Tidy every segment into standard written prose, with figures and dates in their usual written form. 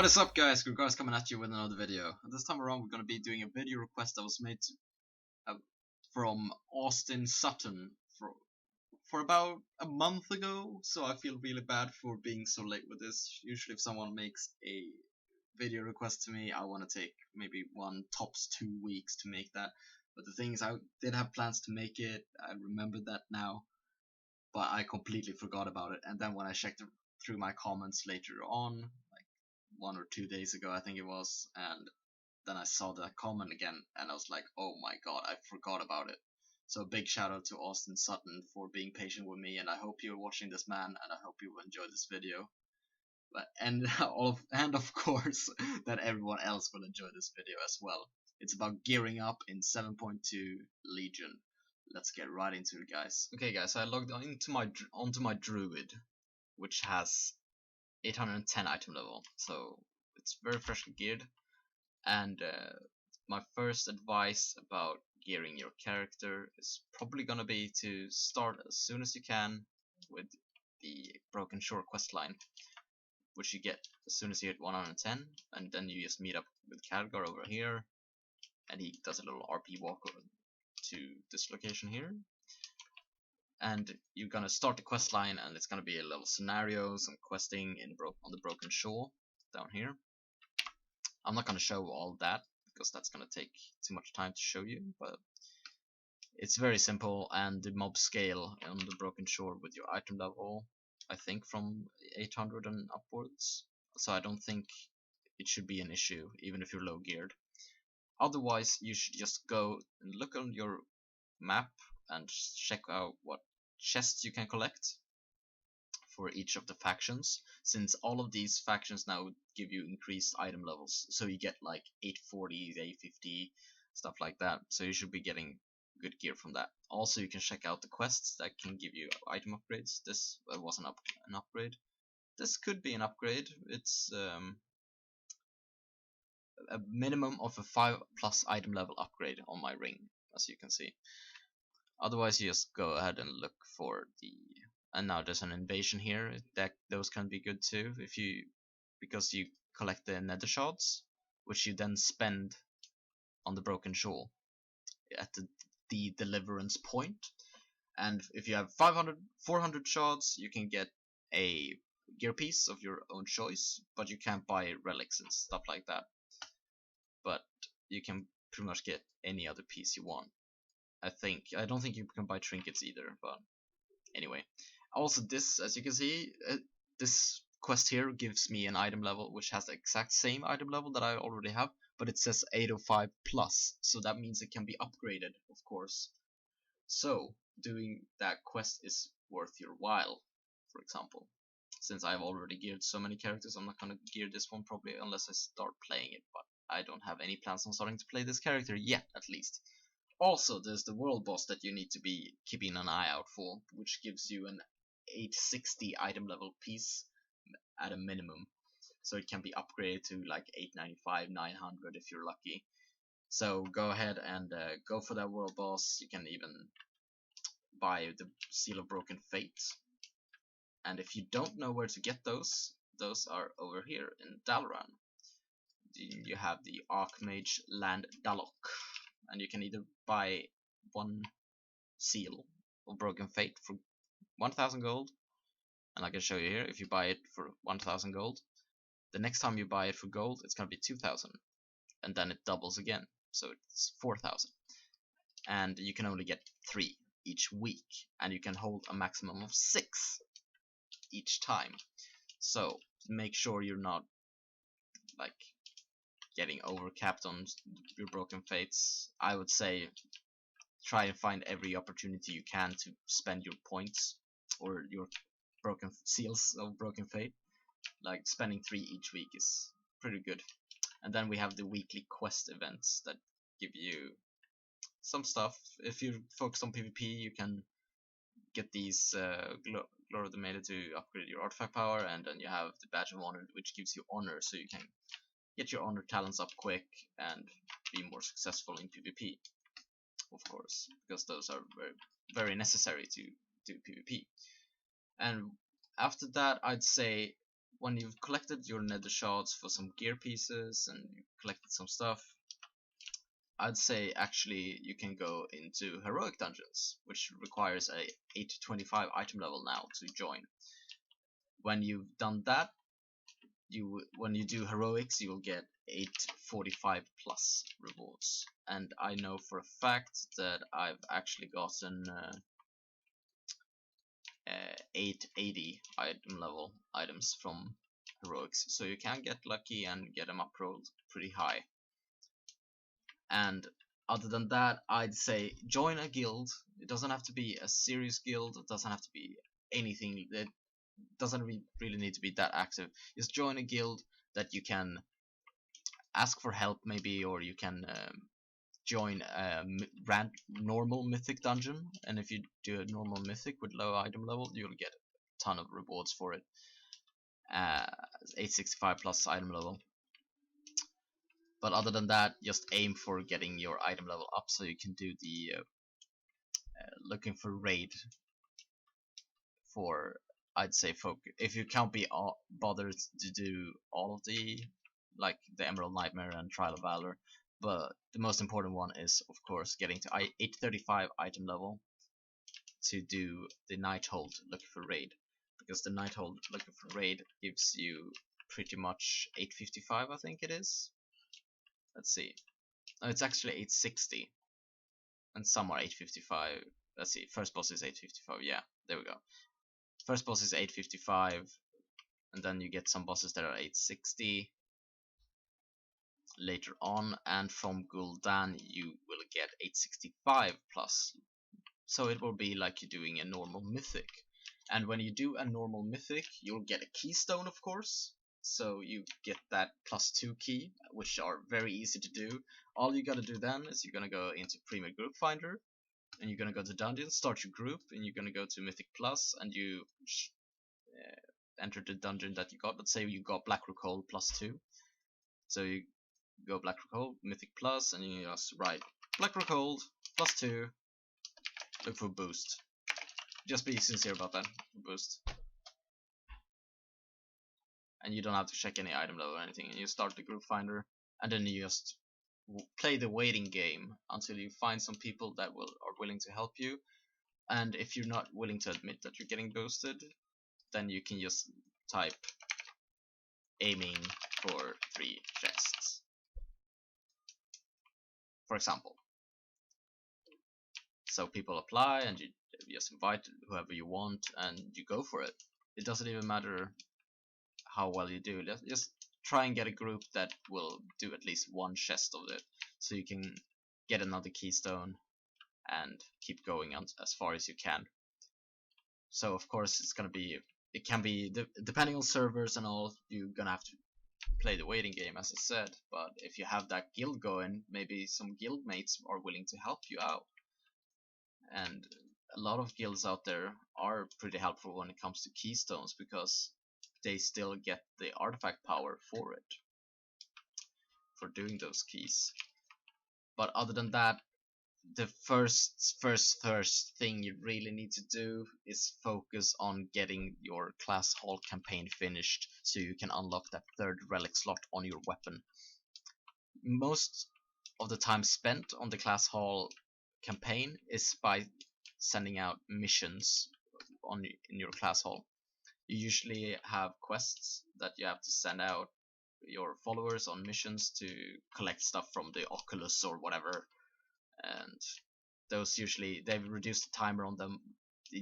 What is up, guys? Gregarious coming at you with another video. And this time around we're going to be doing a video request that was made from Austin Sutton for about a month ago, so I feel really bad for being so late with this. Usually if someone makes a video request to me, I want to take maybe 1 tops 2 weeks to make that. But the thing is, I did have plans to make it. I remembered that now, but I completely forgot about it. And then when I checked through my comments later on, like 1 or 2 days ago I think it was, and then I saw that comment again and I was like, oh my god, I forgot about it. So a big shout out to Austin Sutton for being patient with me, and I hope you're watching this, man, and I hope you will enjoy this video. And of course that everyone else will enjoy this video as well. It's about gearing up in 7.2 Legion. Let's get right into it, guys. Okay guys, so I logged onto my druid, which has 810 item level, so it's very freshly geared. And my first advice about gearing your character is probably gonna be to start as soon as you can with the Broken Shore questline, which you get as soon as you hit 110, and then you just meet up with Khadgar over here, and he does a little RP walk to this location here. And you're gonna start the quest line, and it's gonna be a little scenario, some questing on the Broken Shore down here. I'm not gonna show all that because that's gonna take too much time to show you, but it's very simple, and the mob scale on the Broken Shore with your item level, I think from 800 and upwards, so I don't think it should be an issue even if you're low geared. Otherwise, you should just go and look on your map and check out what chests you can collect for each of the factions, since all of these factions now give you increased item levels, so you get like 840, 850, stuff like that, so you should be getting good gear from that. Also, you can check out the quests that can give you item upgrades. This was an upgrade. This could be an upgrade. It's a minimum of a 5+ item level upgrade on my ring, as you can see. Otherwise, you just go ahead and look for the, and now there's an invasion here. Those can be good too, because you collect the nether shards, which you then spend on the Broken Shore at the deliverance point. And if you have 400 shards, you can get a gear piece of your own choice, but you can't buy relics and stuff like that. But you can pretty much get any other piece you want. I don't think you can buy trinkets either, but anyway. Also, this, as you can see, this quest here gives me an item level which has the exact same item level that I already have, but it says 805+, so that means it can be upgraded, of course. So doing that quest is worth your while, for example. Since I've already geared so many characters, I'm not gonna gear this one probably unless I start playing it, but I don't have any plans on starting to play this character yet, at least. Also, there's the world boss that you need to be keeping an eye out for, which gives you an 860 item level piece at a minimum, so it can be upgraded to like 895, 900 if you're lucky. So go ahead and go for that world boss. You can even buy the Seal of Broken Fate, and if you don't know where to get those are over here in Dalaran. You have the Archmage Land Dalok, and you can either buy 1 Seal of Broken Fate for 1000 gold, and I can show you here, if you buy it for 1000 gold, the next time you buy it for gold it's gonna be 2000, and then it doubles again, so it's 4000, and you can only get 3 each week, and you can hold a maximum of 6 each time. So make sure you're not like getting overcapped on your Broken Fates. I would say try and find every opportunity you can to spend your points or your broken seals of Broken Fate. Like spending 3 each week is pretty good. And then we have the weekly quest events that give you some stuff. If you focus on PvP, you can get these Glory of the Maiden to upgrade your artifact power, and then you have the Badge of Honor, which gives you honor, so you can get your honor talents up quick and be more successful in PvP, of course, because those are very necessary to do PvP. And after that, I'd say when you've collected your nether shards for some gear pieces and you've collected some stuff, I'd say actually you can go into heroic dungeons, which requires a 825 item level now to join. When you've done that, when you do heroics, you will get 845 plus rewards. And I know for a fact that I've actually gotten 880 item level items from heroics, so you can get lucky and get them up-rolled pretty high. And other than that, I'd say join a guild. It doesn't have to be a serious guild, it doesn't have to be anything, it doesn't really need to be that active. Just join a guild that you can ask for help maybe, or you can join a normal mythic dungeon, and if you do a normal mythic with low item level, you'll get a ton of rewards for it. 865 plus item level. But other than that, just aim for getting your item level up so you can do the looking for raid for, I'd say, focus. If you can't be bothered to do all of the, like the Emerald Nightmare and Trial of Valor, but the most important one is of course getting to 835 item level to do the Nighthold looking for raid, because the Nighthold looking for raid gives you pretty much 855, I think it is. Let's see. No, it's actually 860, and some are 855. Let's see. First boss is 855. Yeah, there we go. First boss is 855, and then you get some bosses that are 860 later on, and from Gul'dan you will get 865 plus. So it will be like you're doing a normal mythic. And when you do a normal mythic, you'll get a keystone, of course. So you get that +2 key, which are very easy to do. All you gotta do then is you're gonna go into Premier Group Finder, and you're gonna go to Dungeons, start your group, and you're gonna go to Mythic Plus, and you enter the dungeon that you got. Let's say you got Blackrock Hole +2. So you go Blackrock Hole, Mythic Plus, and you just write Blackrock Hole +2, look for boost. Just be sincere about that, boost. And you don't have to check any item level or anything, and you start the group finder, and then you just play the waiting game until you find some people that are willing to help you. And if you're not willing to admit that you're getting boosted, then you can just type aiming for 3 chests, for example. So people apply, and you just invite whoever you want, and you go for it. It doesn't even matter how well you do. Just try and get a group that will do at least 1 chest of it, so you can get another keystone and keep going on as far as you can. So of course it can be depending on servers and all, you're gonna have to play the waiting game, as I said. But if you have that guild going, maybe some guild mates are willing to help you out. And a lot of guilds out there are pretty helpful when it comes to keystones, because they still get the artifact power for it, for doing those keys. But other than that, the first thing you really need to do is focus on getting your class hall campaign finished, so you can unlock that 3rd relic slot on your weapon. Most of the time spent on the class hall campaign is by sending out missions in your class hall. You usually have quests that you have to send out your followers on missions to collect stuff from the Oculus or whatever, and those usually, they've reduced the timer on them.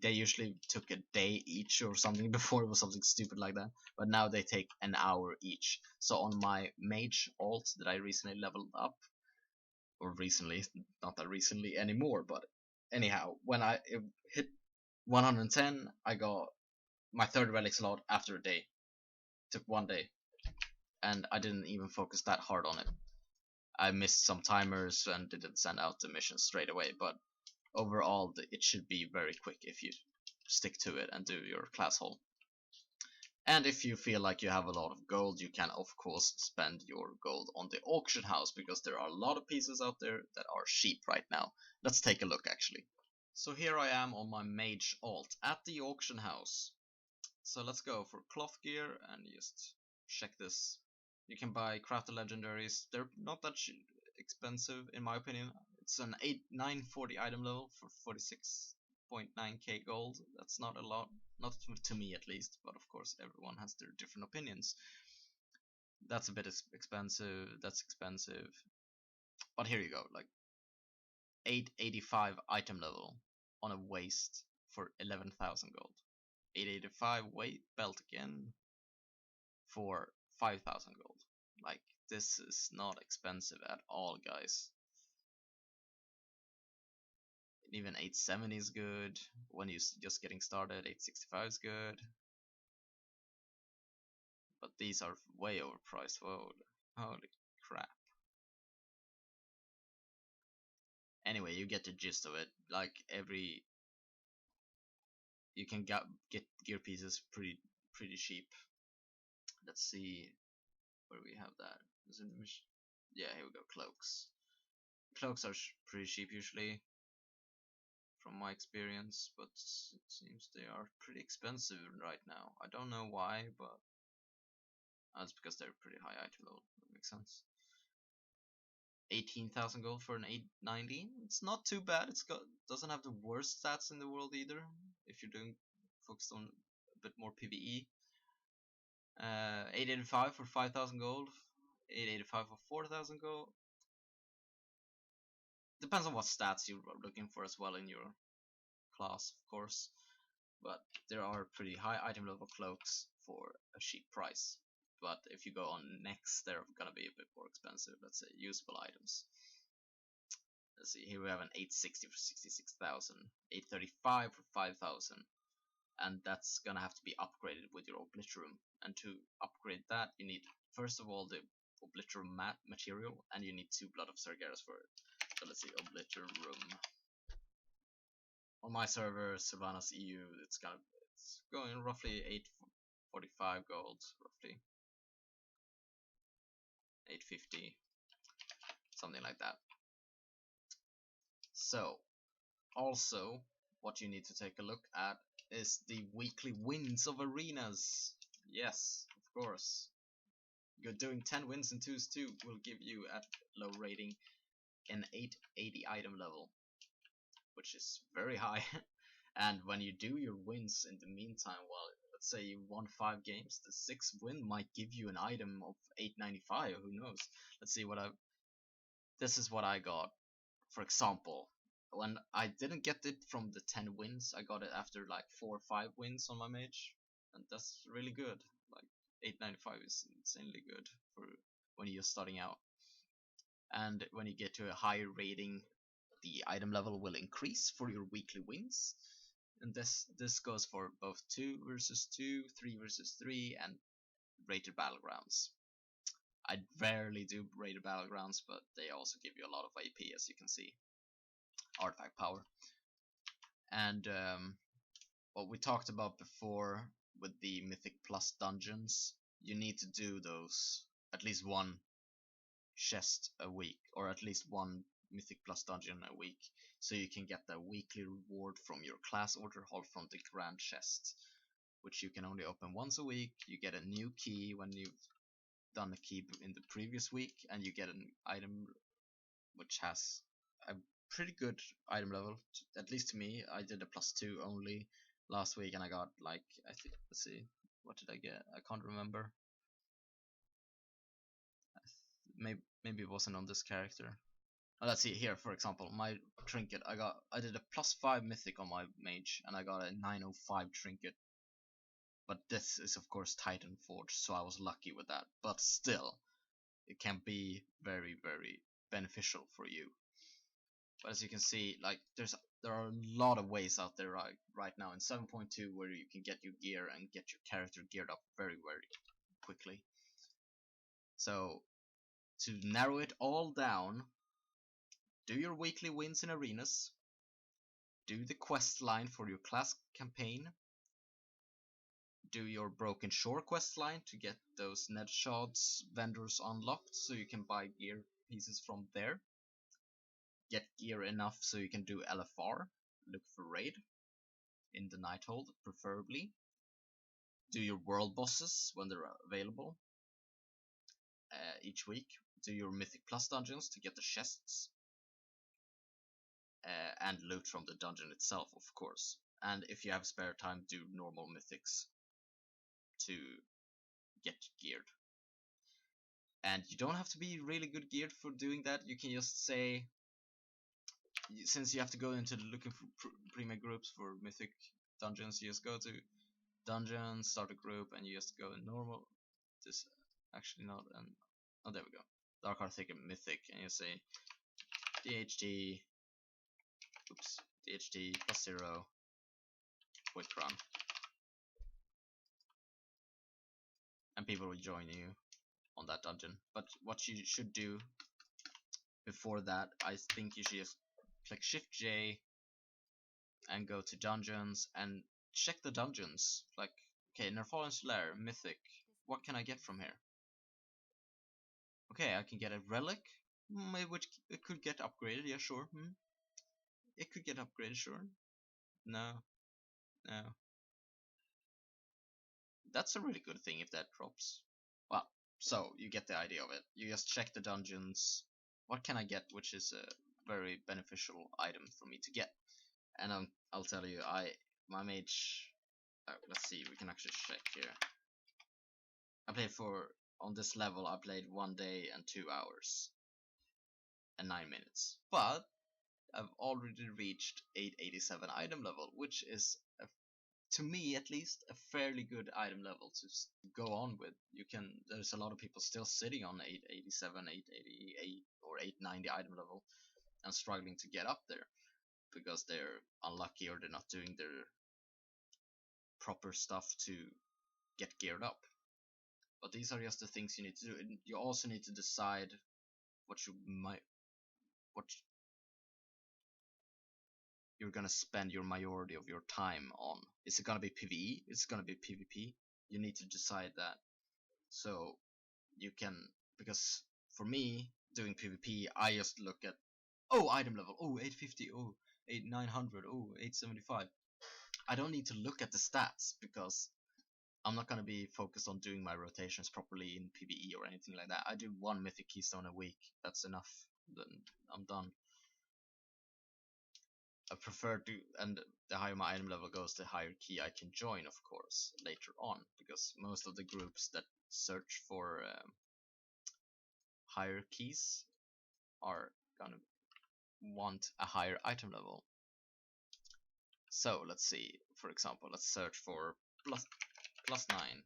They usually took a day each or something. Before it was something stupid like that, but now they take an hour each. So on my mage alt that I recently leveled up, or recently, not that recently anymore, but anyhow, when I hit 110, I got my 3rd relic slot after a day. It took 1 day, and I didn't even focus that hard on it. I missed some timers and didn't send out the mission straight away, but overall it should be very quick if you stick to it and do your class hall. And if you feel like you have a lot of gold, you can of course spend your gold on the auction house, because there are a lot of pieces out there that are cheap right now. Let's take a look actually. So here I am on my mage alt at the auction house. So let's go for cloth gear and just check this. You can buy crafted legendaries. They're not that expensive in my opinion. It's an 940 item level for 46.9k gold. That's not a lot, not to me at least, but of course everyone has their different opinions. That's a bit expensive, that's expensive. But here you go, like 885 item level on a waist for 11,000 gold. 885 weight belt again for 5,000 gold. Like, this is not expensive at all, guys. Even 870 is good when you're just getting started. 865 is good, but these are way overpriced. Whoa, holy crap. Anyway, you get the gist of it. Like, you can get gear pieces pretty cheap. Let's see where we have that. Is it yeah, here we go. Cloaks. Cloaks are pretty cheap usually, from my experience, but it seems they are pretty expensive right now. I don't know why, but that's because they're pretty high item level. That makes sense. 18,000 gold for an 890. It's not too bad. Doesn't have the worst stats in the world either. If you're doing focused on a bit more PvE. 885 for 5,000 gold. 885 for 4,000 gold. Depends on what stats you're looking for as well in your class, of course. But there are pretty high item level cloaks for a cheap price. But if you go on next, they're gonna be a bit more expensive. Let's say usable items. Let's see, here we have an 860 for 66,000, 835 for 5,000, and that's gonna have to be upgraded with your Obliterum. And to upgrade that, you need first of all the Obliterum material, and you need 2 Blood of Sargeras for it. So let's see, Obliterum. On my server, Sylvanas EU, it's going roughly 845 gold, roughly 850, something like that. So, also, what you need to take a look at is the weekly wins of arenas. Yes, of course. You're doing 10 wins in 2s2 will give you at low rating an 880 item level, which is very high. And when you do your wins in the meantime, well, let's say you won 5 games, the 6th win might give you an item of 895, who knows. Let's see this is what I got. For example, when I didn't get it from the 10 wins, I got it after like 4 or 5 wins on my mage, and that's really good. Like 895 is insanely good for when you're starting out. And when you get to a higher rating, the item level will increase for your weekly wins. And this goes for both 2 versus 2, 3 versus 3, and rated battlegrounds. I rarely do rated battlegrounds, but they also give you a lot of AP, as you can see. Artifact power. And what we talked about before with the Mythic Plus dungeons, you need to do those at least one chest a week, or at least one Mythic Plus dungeon a week, so you can get the weekly reward from your class order hall from the Grand Chest, which you can only open once a week. You get a new key when you've done a key in the previous week, and you get an item which has a pretty good item level, at least to me. I did a +2 only last week, and I got like, I think, let's see, what did I get? I can't remember. Maybe it wasn't on this character. Oh, let's see here, for example, my trinket. I did a +5 mythic on my mage, and I got a 905 trinket. But this is of course Titan Forge, so I was lucky with that. But still, it can be very, very beneficial for you. But as you can see, like there are a lot of ways out there right now in 7.2 where you can get your gear and get your character geared up very, very quickly. So to narrow it all down, do your weekly wins in arenas, do the quest line for your class campaign, do your Broken Shore quest line to get those Nedshad's vendors unlocked so you can buy gear pieces from there, get gear enough so you can do LFR, look for raid in the Nighthold preferably, do your world bosses when they're available each week. Do your Mythic Plus dungeons to get the chests, and loot from the dungeon itself, of course. And if you have spare time, do normal mythics to get geared. And you don't have to be really good geared for doing that. You can just say, since you have to go into the looking for pre-made groups for mythic dungeons, you just go to dungeons, start a group, and you just go in normal. This actually not, and oh, there we go. Dark Heart Thicket Mythic, and you say DHD, DHD +0, quick run, and people will join you on that dungeon. But what you should do before that, I think you should just click Shift J and go to dungeons and check the dungeons. Like, okay, Nerfallen's Lair, Mythic. What can I get from here? Okay, I can get a relic, which it could get upgraded. Yeah, sure. It could get upgraded, sure. No, no. That's a really good thing if that drops. Well, so you get the idea of it. You just check the dungeons. What can I get, which is a very beneficial item for me to get? And I'll tell you, my mage. Let's see, we can actually check here. I played on this level. I played 1 day and 2 hours and 9 minutes, but I've already reached 887 item level, which is to me at least a fairly good item level to go on with. There's a lot of people still sitting on 887, 888 or 890 item level and struggling to get up there because they're unlucky or they're not doing their proper stuff to get geared up. But these are just the things you need to do. And you also need to decide what you're gonna spend your majority of your time on. Is it gonna be PvE? Is it gonna be PvP? You need to decide that. So you can, because for me, doing PvP, I just look at, oh, item level, oh, 850, oh, 900, oh, 875. I don't need to look at the stats because I'm not gonna be focused on doing my rotations properly in PvE or anything like that. I do 1 mythic keystone a week. That's enough. Then I'm done. I prefer to, and the higher my item level goes, the higher key I can join, of course, later on, because most of the groups that search for higher keys are gonna want a higher item level. So let's see, for example, let's search for plus 9.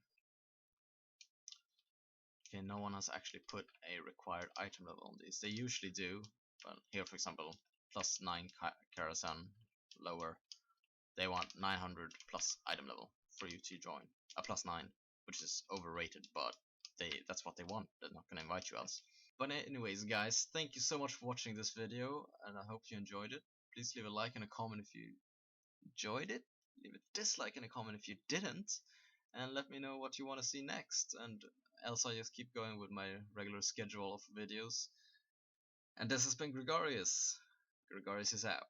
Okay, no one has actually put a required item level on these. They usually do, but here, for example, plus 9 Karasan lower, they want 900 plus item level for you to join. A plus 9, which is overrated, but that's what they want. They're not gonna invite you else. But anyways, guys, thank you so much for watching this video, and I hope you enjoyed it. Please leave a like and a comment if you enjoyed it. Leave a dislike and a comment if you didn't, and let me know what you want to see next. And else I just keep going with my regular schedule of videos. And this has been Gregarious. Gregarious is out.